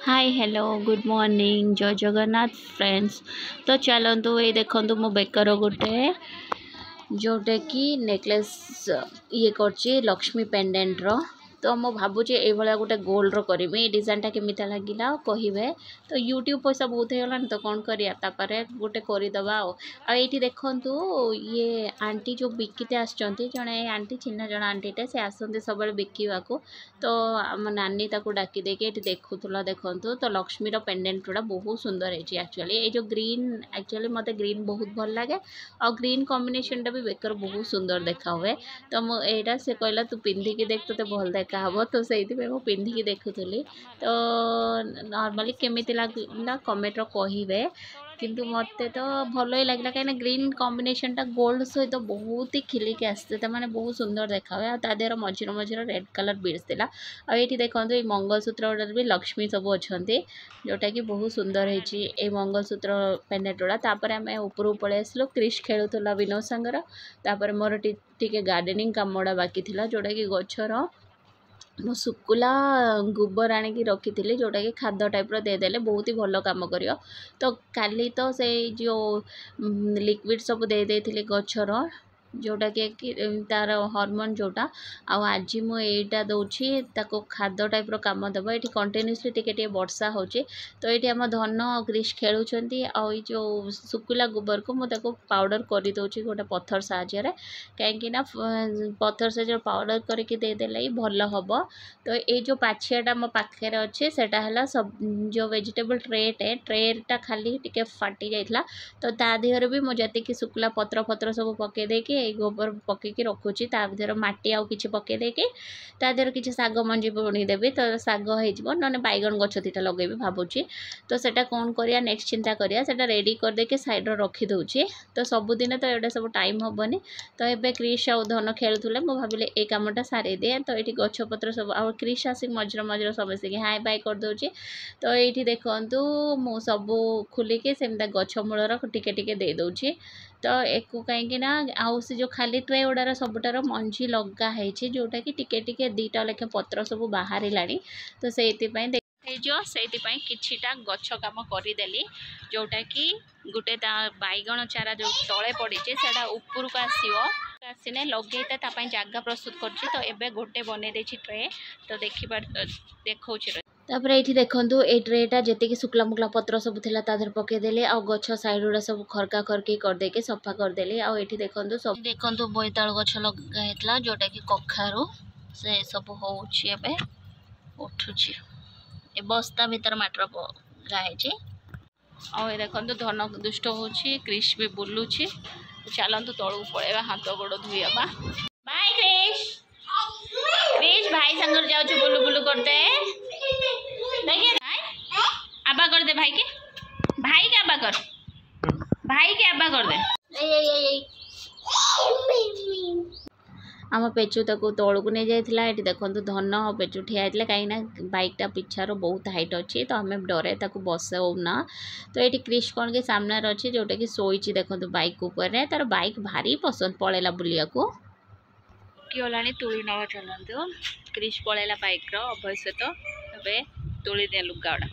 Hi hello good morning जय Jagannath friends. तो चलतु ये देखु मो बेकर गोटे जोटा कि नेकलेस ये कर लक्ष्मी पेंडेंट रो। तो मु भावुचे ये गोटे गोल्ड रो करी डिजाइन टा केमिता लगिला कहे। तो यूट्यूब पैसा बहुत हो गलानी तो कौन करिया गोटे करदे आईटी देखु ये आंटी जो बिकते आसते जड़े आंटी चिन्ह जन आंटीटे से आसते सब बिकवा को। तो आम नानी ताको डाकी देके देखुला देखु तो लक्ष्मी पेंडेंट गुड़ा बहुत सुंदर है। एक्चुअली ये जो ग्रीन एक्चुअली मत ग्रीन बहुत भल लगे और ग्रीन कॉम्बिनेशन टा भी बेकर बहुत सुंदर देखा हुए। तो मुझा से कहला तू पिंधिकी देख तो भल देखा हम तो से पिंधिकी देखुली। तो नॉर्मली केमिति लागला कमेंट कहे किंतु मत तो भल ही लगे कहीं ग्रीन कॉम्बिनेशन टा गोल्ड सहित तो बहुत ही खिलिकी आसते मैंने बहुत सुंदर देखा हुए। तादेह मझिर मझिर रेड कलर बीड्स थिला। और ये देखो ये मंगलसूत्र गुड़ा भी लक्ष्मी सब अच्छा जोटा कि बहुत सुंदर है मंगलसूत्र पेंडेंट गुड़ा। तापर आम ऊपर पलि आसलु क्रिश खेलुला विनोद सांगर। तापर मोर टिके गार्डनिंग काम गुड़ा बाकी थिला जोटा कि गछर मो सुकुला गोबर आनिकी रखी जोटा कि खाद टाइप देदेले बहुत ही भल कम कर। तो काली तो से जो लिक्विड सब दे देथिले गछर जोटा कि तार हार्मोन जोटा आज मुझा दूसरी खाद टाइप कम देव ये कंटिन्यूसली टिके वर्षा हो। तो ये आम धन ग्रीश खेलुंट आई जो सुकुला गोबर को मुझे पाउडर कर दूसरी गोटे पत्थर साहाय्य कहीं पत्थर से पाउडर करके देदेले भल हम। तो ये जो पाछियाटा मो पाखे अच्छे सेटा सब जो वेजिटेबल ट्रेटा खाली टिके फाटी जाइला। तो ता देहर भी मुझे जी सुकुला पत्र फत्र सब पकई देके गोबर पकईकी रखुची भर मटी आउ कि पकईदे तादेह किसी शाग मंजी बुणीदेवी तो शाग हो ना बैगन गछ दीटा लगे भावुची। तो सेटा कौन करिया नेक्स्ट चिंता करिया सेटा रेडी करदेके साइड रखी दउची। तो सबुदिन तो ये सब टाइम हेनी। तो ये क्रिश आ धन खेलुले मुझे भाविले ये कमटा सारी दिए। तो ये गछपत्र सब आ क्रिश आसिक मझिर मझिर समस्त हाई बाय करदे। तो ये देखु मु सब खोलिकी सेमता गछ मूलर टिके टिके दे दूची। तो एक कहीं आउ से जो खाली ट्रे गुड़ार सबुटार मंजी लगाई जोटा कि टिके टिके दीटा लेखे पत्र सब बाहर तो से किछिटा गछ काम करदेली जोटा कि गोटे बैगण चारा जो तले पड़ी से ऊपर को आसने लगे जगह प्रस्तुत कर गोटे बनई ट्रे। तो देखा तापर ये देखु ये ट्रेटा जी शुक्ला मुक्ला पत्र सब था तादेह पकईदेली आ गछ साइड गुड़ा सब खरका खरकी करदेके सफा करदेली। आ ये देखु सब देखु बोईतालु गछ लगा जोटा कि कखारू से सब होउछि एबे उठुछि ए बस्ता भीतर माटर गाहे। आ देखु धन दुष्ट होछि क्रिश भी बुलुछि। चलतु तलू पलैबा हाथ गोड़ धोइबा। बाय क्रिश क्रिश भाई संगर जाउछु बुलु बुलु करते देखिए आबा कर दे भाई के आबा कर भाई के आबा कर दे। आम पेचू ताको तौल को नहीं जाइला। ये देखो धन पेचू ठिया कहीं बाइकटा पिछार बहुत हाइट अच्छी तो आम डरे बसाऊना। तो ये क्रिश कौन के सामने अच्छे जोटा कि शोची देखो बाइक उपर तार बाइक भारी पसंद पलैला बुलिया को गला तुली नवा चलतु क्रिश पलैला बाइक अभय सहित तबे तुली दे लुगाड़ा।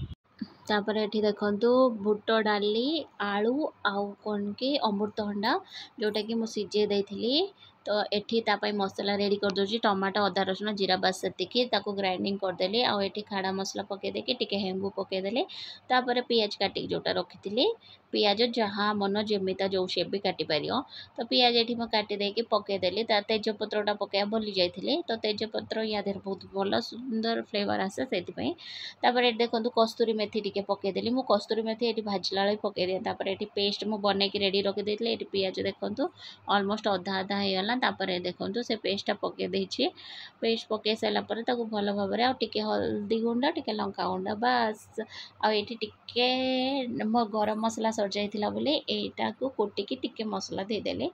तापर ये देखु बुट डाली आलू आउ कौन कि अमृतभंडा जोटा कि मुझे सिझे देती। तो एठी तापाई मसला रेडी कर दूसरी टमाटो अदा रसुण जीरा बास सेतिकी ताको ग्राइंडिंग करदेली। आ एठी खाड़ा मसला पकईदेकी टिके हेंगू पकईदेली। तापर पियाज काटिक जोटा रखी पियाज जहाँ मन जमीता जो शेप भी काटी पार। तो पियाज ये काटिदेकी पकईदेली तेजपत्रटा पकड़ा भूली जाइए। तो तेजपत्र या देहर बहुत भल सुंदर फ्लेवर आसे से ये देखो कस्तूरी मेथी टिके पकईदेली मु कस्तूरी मेथी ये भाजला पकई दिए। तापर ये पेस्ट मु बनईकी रेडी रखी ये पियाज देखो ऑलमोस्ट अधा अधा होगा। तापर देखो से पेस्टा पकई देछि पेस्ट पकई सारा भल भाव में टिके हल्दी गुंडा टिके लंका गुंडा बास आठी टिके मो गरम मसला सर जाइला बोली एटा को कोटिकी टिके मसला देदेले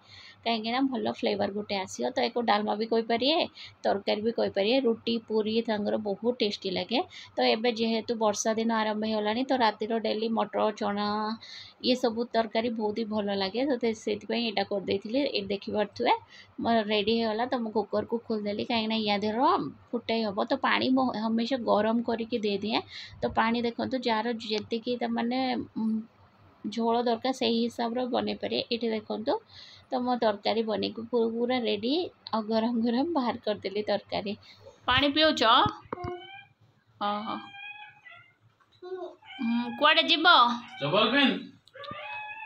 कहीं भल फ्लेवर गोटे आसो। तो एक डालमा भी कही पारे तरकारी भी कही पारे रुटी पूरी तांगर बहुत टेस्टी लगे। तो ये जेहेतु वर्षा दिन आरंभ होगा तो रातिर डेली मटर चना ये सब तरकारी बहुत ही भल लगे। तो से कर देखिए देखी पारे मोर रेडी होगा तो मुझे कुकर को खोलदेली कहीं या देर फुटे हम तो पानी हमेशा गरम करके दे दिए। तो पानी देखो जार जी मैंने झोल दरकार से हिसाब से बन पारे ये देखो तो मो तरकारी बन पूरा रेडी और गरम गरम बाहर करदेली तरकारी। पानी पिउच हाँ कुआडे जीव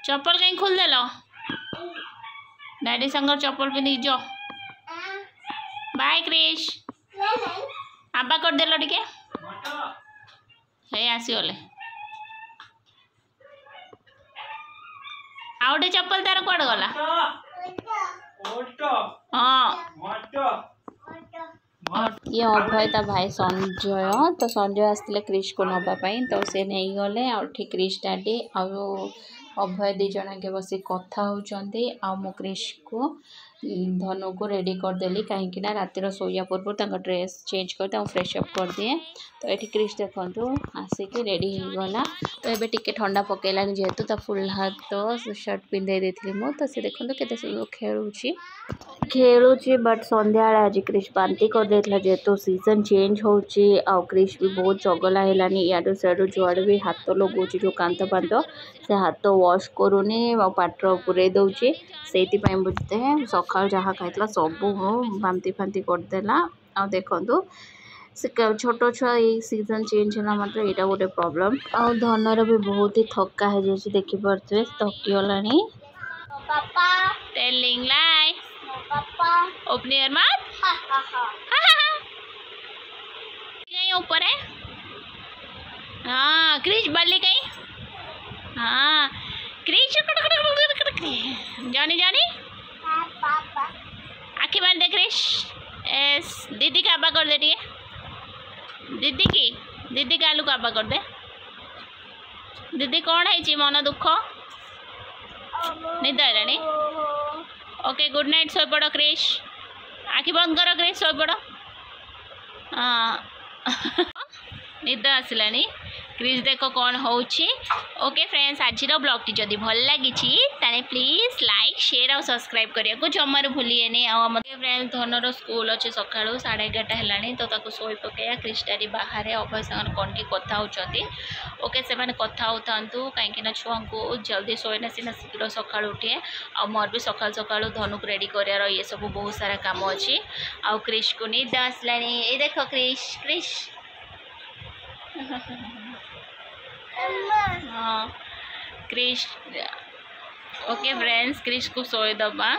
चप्पल कहीं खोलदेल डैडी संगर चप्पल पिंधिक जो बाय क्रिश आबा करदेल टिके हे आसीगले आउटे चप्पल तार कुआडे गला हाँ ये अभय ता भाई संजय तो संजय आसते क्रिश को नापाई तो से नहीं गले ठीक क्रिश डैडी अभय दी जन के बस कथा होती मो क्रिश को धनु को रेडी करदेली कहीं रातिर शोया पूर्व ड्रेस चेंज कर फ्रेश अप कर दिए। तो ये क्रिश देखु आसिक रेडी होगला तो ये टिके ठंडा पकेला जेहेतु तो फुल हाथ तो शर्ट पिंधे देती मु तो सी देखो केते खेलुची बट संध्या आज क्रिश बांती कर देला जेहेतु सीजन चेंज होची आ क्रिश भी बहुत चगला हेलानी याडू साडू जुआड़ भी हाथ लगौची जो कांत पांत से हाथ वॉश करूनी पाटर पूरे दौची से बुझते हैं सकाल जहाँ खाई सब बांती फांती करदेला आ देखु से छोट छुआ ये सीजन चेंज है मात्र यहाँ गोटे प्रॉब्लम आ धनर भी बहुत ही थका है जैसे देखी पारे थकीगला टेलिंग लाई ओपन योर माउथ कहीं ऊपर है हाँ क्रिश बल्ली कहीं हाँ क्रिश जानी जानी आखी बार देख क्रिश एस दीदी का आबा कर दे रही है दीदी का आलू का आबा कर दे दीदी कौन है मन दुख निद आनी ओके गुड नाइट सो पड़ क्रिश आखि बंद कर क्रिश सो पड़ निद आसला क्रिश देख कौन होची। ओके फ्रेंड्स आज ब्लॉग टी जदि भल लगी ताने प्लीज लाइक शेयर और सब्सक्राइब करने को जमार भूलिएनि। फ्रेंड्स धनर स्कूल अच्छे सका 11:30 है तो ताको सोई पकया क्रिस्टारी बाहर अभय संग कौन की कथा होती। ओके से माने कथा होता कहीं छुआ को जल्दी सोने सीना शीघ्र सका उठे आ मोर भी सका सका धनु को रेडी कर ये सब बहुत सारा काम अच्छी आ क्रिश को निद आसला ये देख क्रिश क्रिश हाँ क्रिश ओके फ्रेंड्स क्रिश को सोए दबा।